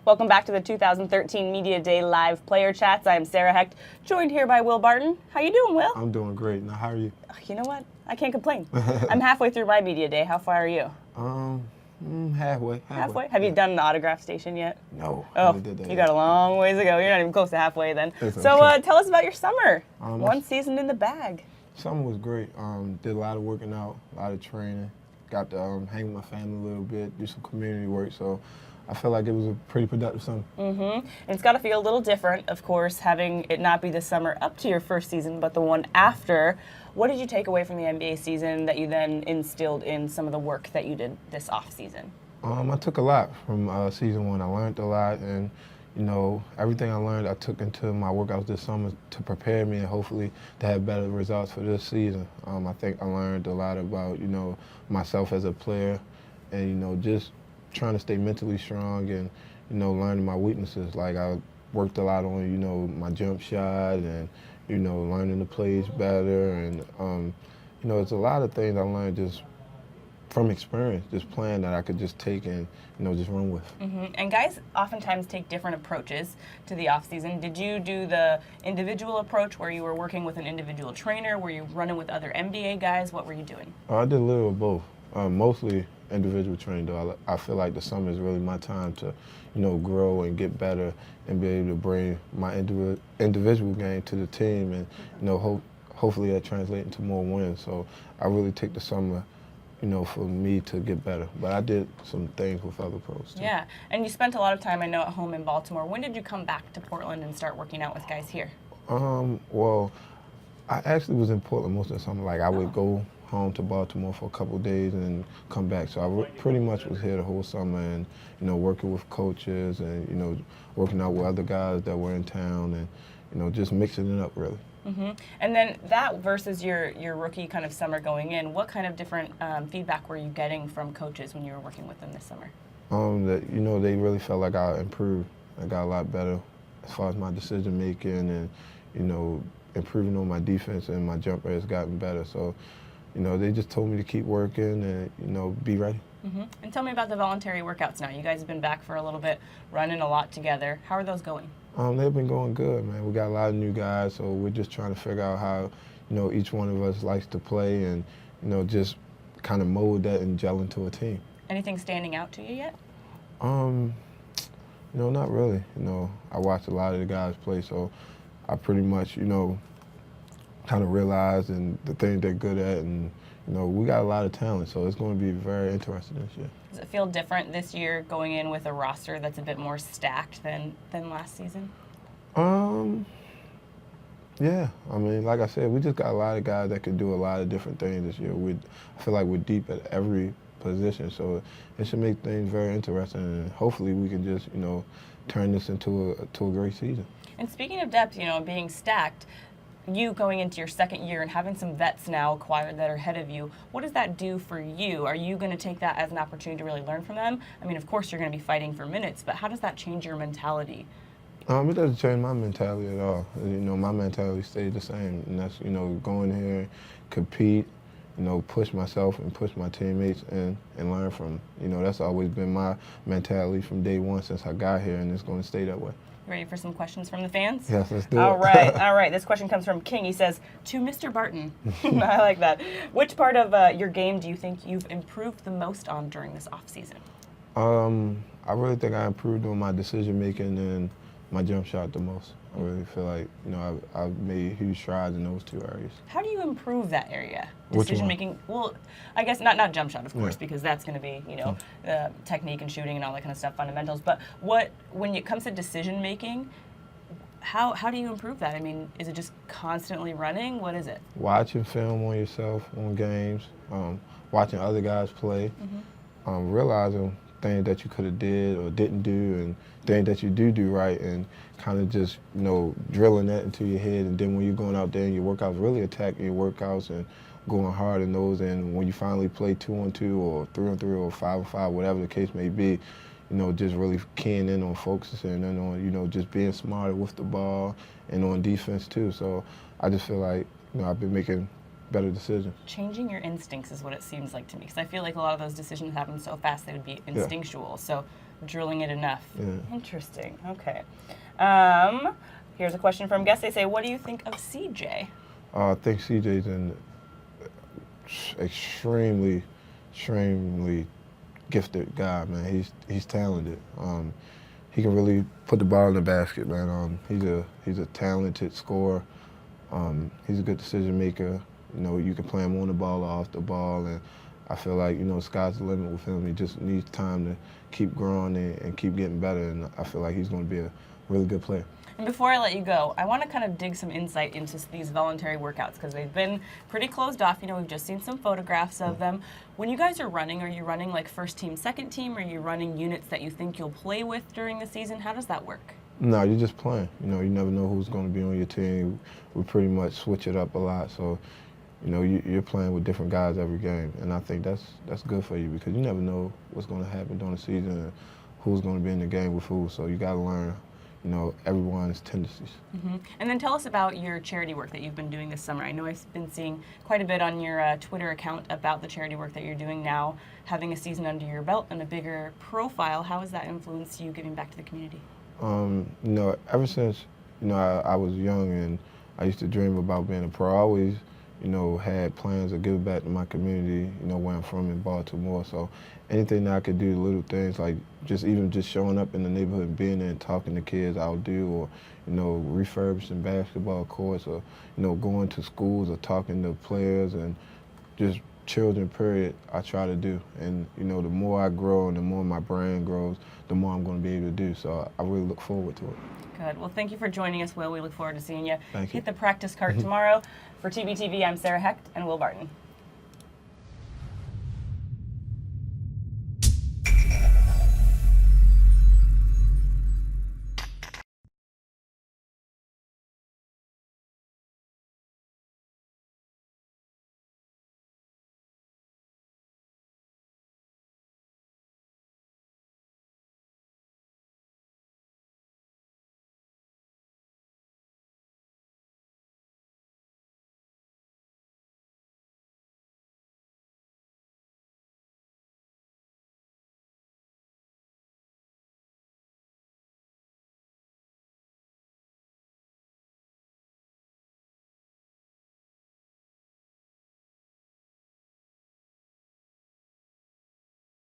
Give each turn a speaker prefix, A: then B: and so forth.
A: Welcome back to the 2013 Media Day Live Player Chats. I am Sarah Hecht, joined here by Will Barton. How you doing, Will?
B: I'm doing great. Now, how are you?
A: You know what? I can't complain. I'm halfway through my Media Day. How far are you?
B: Halfway.
A: Halfway? Have you done the autograph station yet?
B: No.
A: Oh,
B: did that
A: you
B: yet.
A: got a long ways to go. You're not even close to halfway then.
B: That's
A: So
B: okay.
A: tell us about your summer. One
B: my-
A: season in the bag.
B: Summer was great. Did a lot of working out, a lot of training. Got to hang with my family a little bit, do some community work. So I felt like it was a pretty productive summer.
A: And it's got to feel a little different, of course, having it not be the summer up to your first season, but the one after. What did you take away from the NBA season that you then instilled in some of the work that you did this off season?
B: I took a lot from season one. I learned a lot, and everything I learned I took into my workouts this summer to prepare me and hopefully to have better results for this season. I think I learned a lot about myself as a player, and just trying to stay mentally strong and learning my weaknesses. Like I worked a lot on my jump shot and learning the plays better, and it's a lot of things I learned just from experience, just playing that I could just take and just run with.
A: And guys oftentimes take different approaches to the off season. Did you do the individual approach where you were working with an individual trainer? Were you running with other NBA guys? What were you doing?
B: I did a little of both. Mostly individual training, though. I feel like the summer is really my time to grow and get better and be able to bring my individual game to the team, and hopefully that translates into more wins. So I really take the summer for me to get better. But I did some things with other pros too.
A: Yeah, and you spent a lot of time, I know, at home in Baltimore. When did you come back to Portland and start working out with guys here?
B: Well, I actually was in Portland most of the summer. Like I would go home to Baltimore for a couple of days and come back. So I pretty much was here the whole summer and, working with coaches and, working out with other guys that were in town and, just mixing it up really.
A: And then that versus your rookie kind of summer going in, what kind of different feedback were you getting from coaches when you were working with them this summer?
B: That they really felt like I improved. I got a lot better as far as my decision making and improving on my defense, and my jumper has gotten better. So they just told me to keep working and be ready.
A: And tell me about the voluntary workouts now. You guys have been back for a little bit, running a lot together. How are those going?
B: They've been going good, man. We got a lot of new guys, so we're just trying to figure out how, each one of us likes to play and, just kind of mold that and gel into a team.
A: Anything standing out to you yet?
B: Not really. I watched a lot of the guys play, so I pretty much, kind of realized and the things they're good at, and, we got a lot of talent, so it's going to be very interesting this year.
A: Does it feel different this year going in with a roster that's a bit more stacked than last season?
B: Yeah. I mean, like I said, we just got a lot of guys that can do a lot of different things this year. I feel like we're deep at every position, so it should make things very interesting, and hopefully we can just, turn this into a great season.
A: And speaking of depth, being stacked, you going into your second year and having some vets now acquired that are ahead of you, what does that do for you? Are you going to take that as an opportunity to really learn from them? I mean, of course you're going to be fighting for minutes, but how does that change your mentality?
B: It doesn't change my mentality at all. My mentality stays the same, and that's, go in here, compete, push myself and push my teammates and learn from them. That's always been my mentality from day one since I got here, and it's going to stay that way.
A: Ready for some questions from the fans?
B: Yes, let's do it.
A: All right. This question comes from King. He says, to Mr. Barton, I like that. Which part of your game do you think you've improved the most on during this offseason?
B: I really think I improved on my decision making and my jump shot the most. I really feel like, I've made huge strides in those two areas.
A: How do you improve that area?
B: Which
A: Decision
B: one?
A: making, well, I guess not jump shot, of course,
B: Yeah.
A: because that's going to be, technique and shooting and all that kind of stuff, fundamentals. But when it comes to decision making, how do you improve that? I mean, is it just constantly running? What is it?
B: Watching film on yourself, on games, watching other guys play, realizing things that you could have did or didn't do, and things that you do right, and kind of just drilling that into your head. And then when you're going out there in your workouts, really attacking your workouts and going hard in those. And when you finally play 2-on-2 or 3-on-3 or 5-on-5, whatever the case may be, just really keying in on focusing and on just being smarter with the ball and on defense too. So I just feel like I've been making better decisions.
A: Changing your instincts is what it seems like to me, because I feel like a lot of those decisions happen so fast they would be instinctual. So drilling it enough.
B: Yeah.
A: Interesting. Okay. Here's a question from guests. They say, what do you think of CJ?
B: I think CJ's an extremely, extremely gifted guy, man. He's talented. He can really put the ball in the basket, man. He's a talented scorer. He's a good decision maker. You know, you can play him on the ball or off the ball, and I feel like, you know, sky's the limit with him. He just needs time to keep growing and keep getting better, and I feel like he's going to be a really good player.
A: And before I let you go, I want to kind of dig some insight into these voluntary workouts because they've been pretty closed off. You know, we've just seen some photographs of them. When you guys are you running like first team, second team, or are you running units that you think you'll play with during the season? How does that work?
B: No, you're just playing. You know, you never know who's going to be on your team. We pretty much switch it up a lot, so you know, you're playing with different guys every game, and I think that's good for you because you never know what's going to happen during the season and who's going to be in the game with who. So you got to learn, you know, everyone's tendencies.
A: Mm-hmm. And then tell us about your charity work that you've been doing this summer. I know I've been seeing quite a bit on your Twitter account about the charity work that you're doing now, having a season under your belt and a bigger profile. How has that influenced you giving back to the community?
B: You know, ever since, you know, I was young and I used to dream about being a pro, I always, you know, had plans to give back to my community, you know, where I'm from in Baltimore. So anything that I could do, little things like even just showing up in the neighborhood, being there and talking to kids, I'll do, or, you know, refurbishing basketball courts, or, you know, going to schools or talking to players and just children, period, I try to do. And, you know, the more I grow and the more my brain grows, the more I'm going to be able to do. So I really look forward to it.
A: Good. Well, thank you for joining us, Will. We look forward to seeing you.
B: Thank you.
A: Hit the practice cart tomorrow. For TBTV, I'm Sarah Hecht and Will Barton.